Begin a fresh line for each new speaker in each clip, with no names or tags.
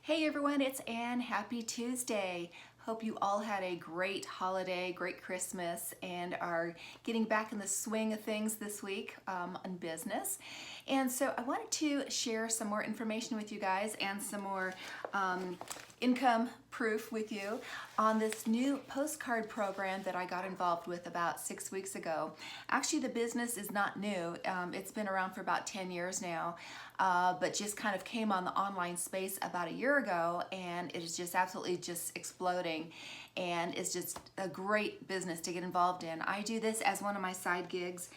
Hey everyone, it's Ann. Happy Tuesday. Hope you all had a great holiday, great Christmas, and are getting back in the swing of things this week on business. And so I wanted to share some more information with you guys and some more income proof with you on this new postcard program that I got involved with about 6 weeks ago. Actually, the business is not new. It's been around for about 10 years now, but just kind of came on the online space about a year ago, and it is just absolutely just exploding. And it's just a great business to get involved in. I do this as one of my side gigs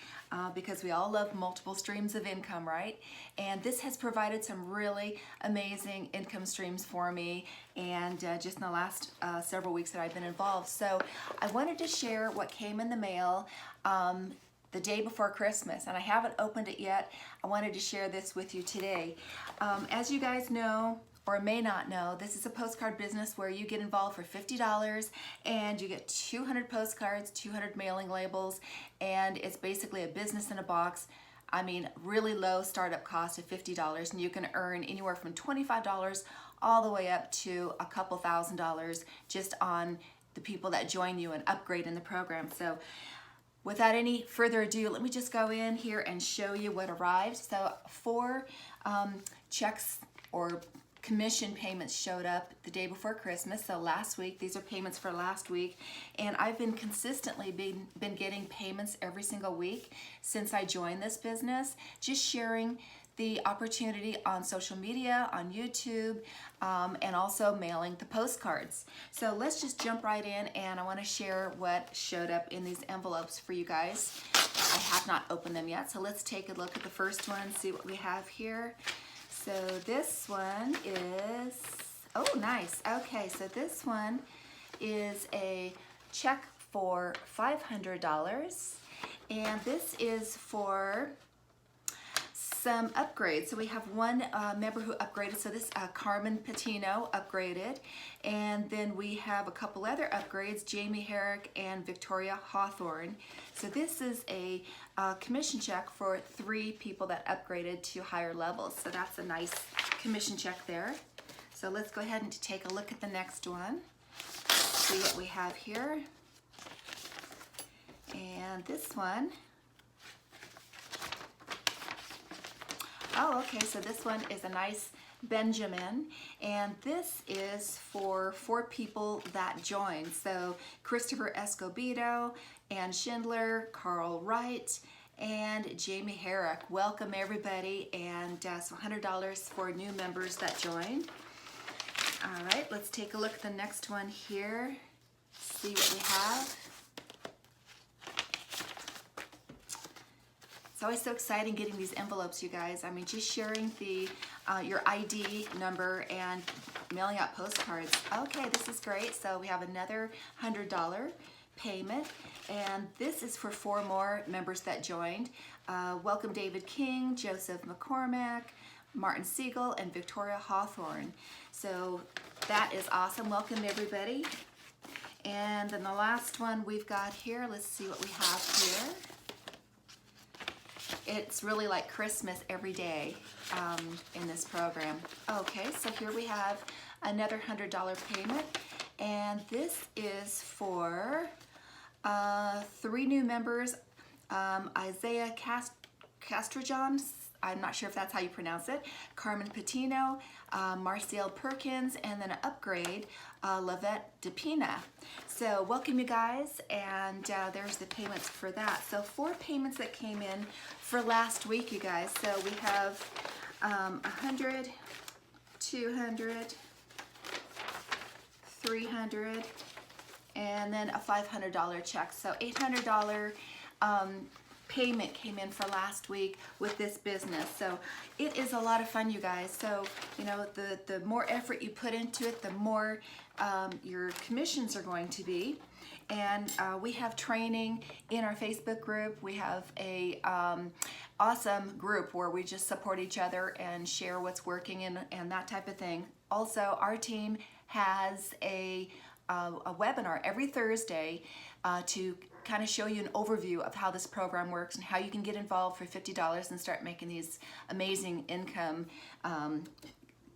because we all love multiple streams of income, right? And this has provided some really amazing income streams for me, and just in the last several weeks that I've been involved. So I wanted to share what came in the mail the day before Christmas, and I haven't opened it yet. I wanted to share this with you today. As you guys know, or may not know, this is a postcard business where you get involved for $50 and you get 200 postcards, 200 mailing labels, and it's basically a business in a box. I mean, really low startup cost of $50, and you can earn anywhere from $25 all the way up to a couple $1,000 just on the people that join you and upgrade in the program. So without any further ado, let me just go in here and show you what arrived. So 4 checks or commission payments showed up the day before Christmas, so last week. These are payments for last week, and I've been consistently been getting payments every single week since I joined this business, just sharing the opportunity on social media, on YouTube, and also mailing the postcards. So let's just jump right in, and I want to share what showed up in these envelopes for you guys. I have not opened them yet, so let's take a look at the first one, see what we have here. So this one is, oh nice, okay, so this one is a check for $500, and this is for some upgrades. So we have one member who upgraded, so this Carmen Patino upgraded, and then we have a couple other upgrades, Jamie Herrick and Victoria Hawthorne. So this is a commission check for 3 people that upgraded to higher levels. So that's a nice commission check there. So let's go ahead and take a look at the next one, see what we have here. And this one, oh, okay, so this one is a nice Benjamin, and this is for 4 people that joined. So Christopher Escobedo, Ann Schindler, Carl Wright, and Jamie Herrick. Welcome everybody, and so $100 for new members that joined. All right, let's take a look at the next one here, see what we have. It's always so exciting getting these envelopes, you guys. I mean, just sharing the your ID number and mailing out postcards. Okay, this is great. So we have another $100 payment, and this is for 4 more members that joined. Welcome David King, Joseph McCormack, Martin Siegel, and Victoria Hawthorne. So that is awesome. Welcome everybody. And then the last one we've got here, let's see what we have here. It's really like Christmas every day in this program. Okay, so here we have another $100 payment, and this is for 3 new members, Isaiah Castrojohn, I'm not sure if that's how you pronounce it, Carmen Patino, Marciel Perkins, and then an upgrade, Lavette DePina. So welcome you guys, and there's the payments for that. So 4 payments that came in for last week, you guys. So we have 100, 200, 300, and then a $500 check. So $800 payment came in for last week with this business. So it is a lot of fun, you guys. So, you know, the more effort you put into it, the more your commissions are going to be. And we have training in our Facebook group. We have a awesome group where we just support each other and share what's working and that type of thing. Also, our team has a webinar every Thursday to kind of show you an overview of how this program works and how you can get involved for $50 and start making these amazing income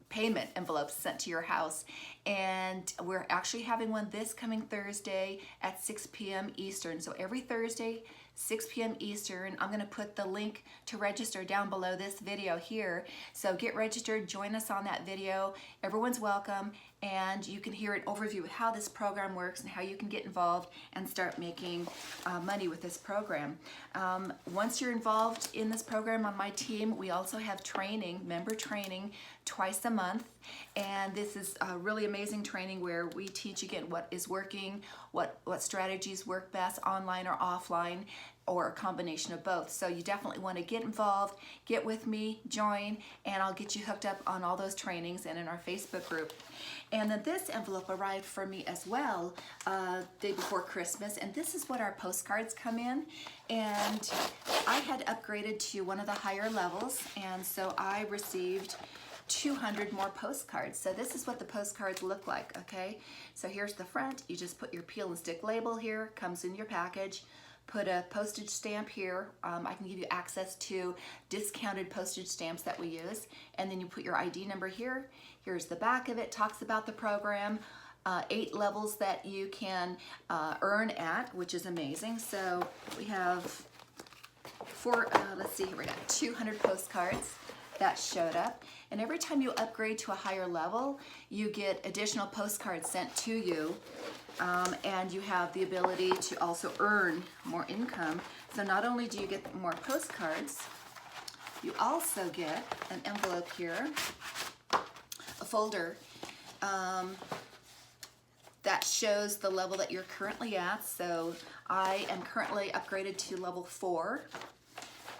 payment envelopes sent to your house. And we're actually having one this coming Thursday at 6 p.m. Eastern. So every Thursday, 6 p.m. Eastern. I'm going to put the link to register down below this video here. So get registered, join us on that video. Everyone's welcome, and you can hear an overview of how this program works and how you can get involved and start making money with this program. Once you're involved in this program on my team, we also have training, member training, twice a month. And this is a really amazing training where we teach again what is working, what strategies work best online or offline, or a combination of both. So you definitely want to get involved, get with me, join, and I'll get you hooked up on all those trainings and in our Facebook group. And then this envelope arrived for me as well day before Christmas, and this is what our postcards come in. And I had upgraded to one of the higher levels, and so I received 200 more postcards. So this is what the postcards look like, okay? So here's the front. You just put your peel and stick label here, comes in your package. Put a postage stamp here. I can give you access to discounted postage stamps that we use. And then you put your ID number here. Here's the back of it, talks about the program, 8 levels that you can earn at, which is amazing. So we have let's see here, we got 200 postcards that showed up. And every time you upgrade to a higher level, you get additional postcards sent to you. And you have the ability to also earn more income. So not only do you get more postcards, you also get an envelope here, a folder that shows the level that you're currently at. So I am currently upgraded to level 4.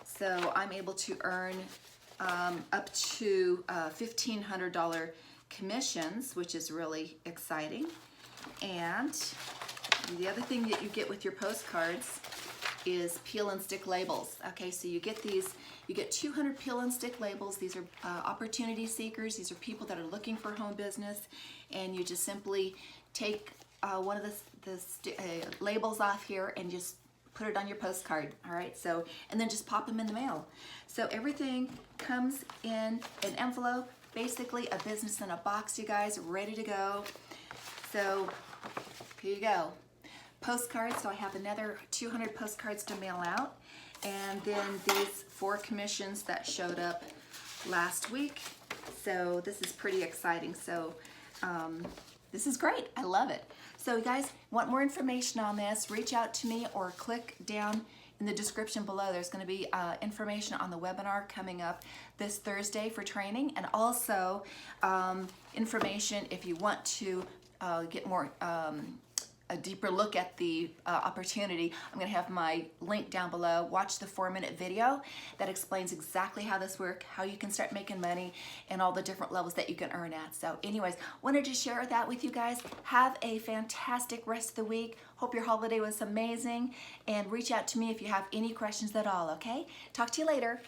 So I'm able to earn up to $1,500 commissions, which is really exciting. And the other thing that you get with your postcards is peel and stick labels. Okay, so you get these, you get 200 peel and stick labels. These are opportunity seekers. These are people that are looking for home business, and you just simply take one of the labels off here and just put it on your postcard. All right, so, and then just pop them in the mail. So everything comes in an envelope, basically a business in a box, you guys, ready to go. So here you go. Postcards, so I have another 200 postcards to mail out. And then these 4 commissions that showed up last week. So this is pretty exciting. So this is great. I love it. So you guys want more information on this, reach out to me or click down in the description below. There's going to be information on the webinar coming up this Thursday for training, and also information if you want to get more a deeper look at the opportunity. I'm going to have my link down below. Watch the 4-minute video that explains exactly how this works, how you can start making money, and all the different levels that you can earn at. So anyways, wanted to share that with you guys. Have a fantastic rest of the week. Hope your holiday was amazing, and reach out to me if you have any questions at all, okay? Talk to you later.